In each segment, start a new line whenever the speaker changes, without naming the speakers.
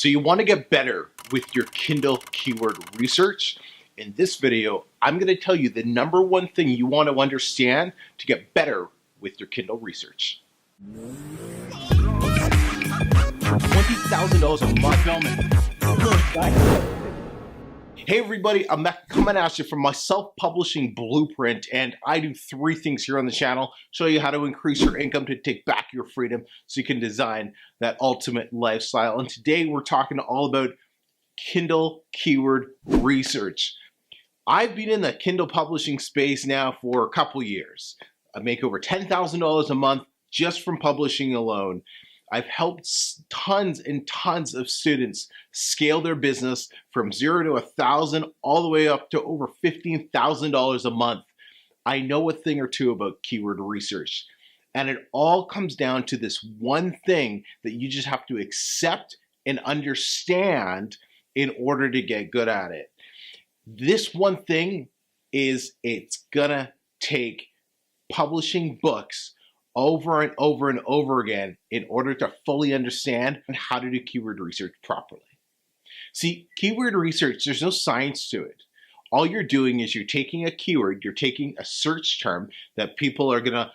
So you want to get better with your Kindle keyword research. In this video, I'm going to tell you the number one thing you want to understand to get better with your Kindle research. $20,000 a month filming. Hey everybody, I'm back coming at you from my self-publishing blueprint, and I do three things here on the channel. Show you how to increase your income to take back your freedom so you can design that ultimate lifestyle. And today we're talking all about Kindle keyword research. I've been in the Kindle publishing space now for a couple years. I make over $10,000 a month just from publishing alone. I've helped tons and tons of students scale their business from 0 to 1,000 all the way up to over $15,000 a month. I know a thing or two about keyword research, and it all comes down to this one thing that you just have to accept and understand in order to get good at it. This one thing is it's gonna take publishing books over and over and over again in order to fully understand how to do keyword research properly. See, keyword research, there's no science to it. All you're doing is you're taking a keyword, you're taking a search term that people are gonna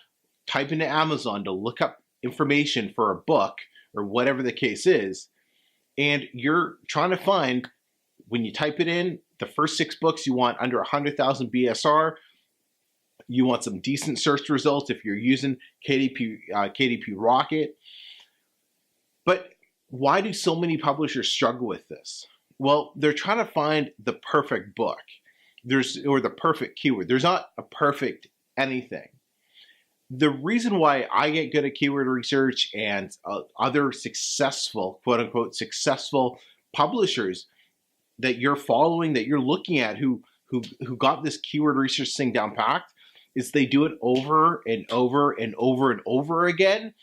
type into Amazon to look up information for a book or whatever the case is, and you're trying to find, when you type it in, the first 6 books you want under 100,000 BSR. You want some decent search results if you're using KDP Rocket. But why do so many publishers struggle with this? Well, they're trying to find the perfect book, or the perfect keyword. There's not a perfect anything. The reason why I get good at keyword research and other successful, quote unquote, successful publishers that you're following, that you're looking at, who got this keyword research thing down packed, is they do it over and over and over and over again,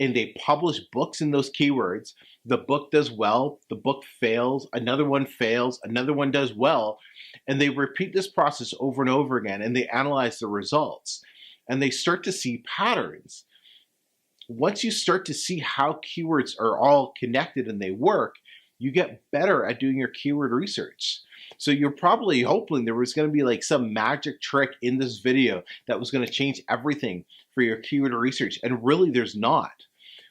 and they publish books in those keywords. The book does well, the book fails, another one fails, another one does well, and they repeat this process over and over again, and they analyze the results, and they start to see patterns. Once you start to see how keywords are all connected and they work, you get better at doing your keyword research. So you're probably hoping there was going to be like some magic trick in this video that was going to change everything for your keyword research, and really there's not.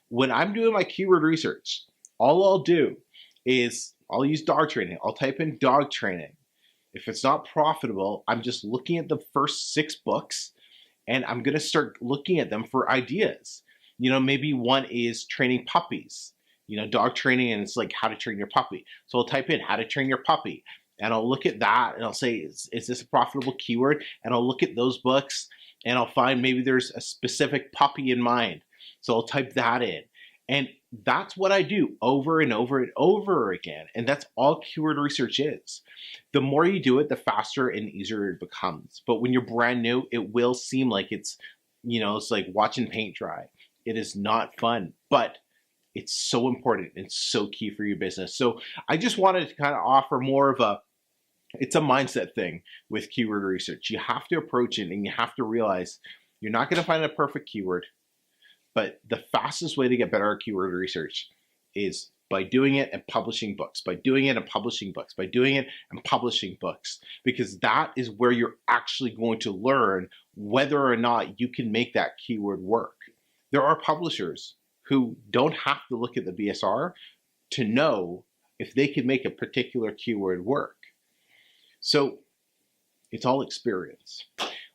When I'm doing my keyword research, all I'll do is I'll use dog training. I'll type in dog training. If it's not profitable, I'm just looking at the first 6 books, and I'm going to start looking at them for ideas. You know, maybe one is training puppies. You know, dog training, and it's like how to train your puppy. So I'll type in how to train your puppy, and I'll look at that, and I'll say, is this a profitable keyword? And I'll look at those books, and I'll find maybe there's a specific puppy in mind. So I'll type that in. And that's what I do over and over and over again. And that's all keyword research is. The more you do it, the faster and easier it becomes. But when you're brand new, it will seem like it's, you know, it's like watching paint dry. It is not fun, but it's so important and so key for your business. So I just wanted to kind of offer more of it's a mindset thing with keyword research. You have to approach it, and you have to realize you're not going to find a perfect keyword, but the fastest way to get better at keyword research is by doing it and publishing books, by doing it and publishing books, by doing it and publishing books, because that is where you're actually going to learn whether or not you can make that keyword work. There are publishers who don't have to look at the BSR to know if they can make a particular keyword work. So it's all experience.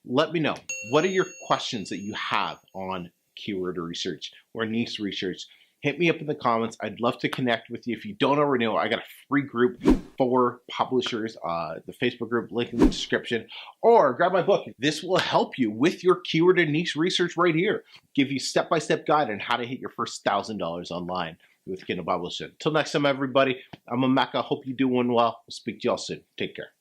Let me know, what are your questions that you have on keyword research or niche research? Hit me up in the comments. I'd love to connect with you. If you don't already know, I got a free group for publishers, the Facebook group, link in the description, or grab my book. This will help you with your keyword and niche research right here. Give you step-by-step guide on how to hit your first $1,000 online with Kindle Publishing. Until next time, everybody, I'm Mecca. Hope you're doing well. We'll speak to y'all soon. Take care.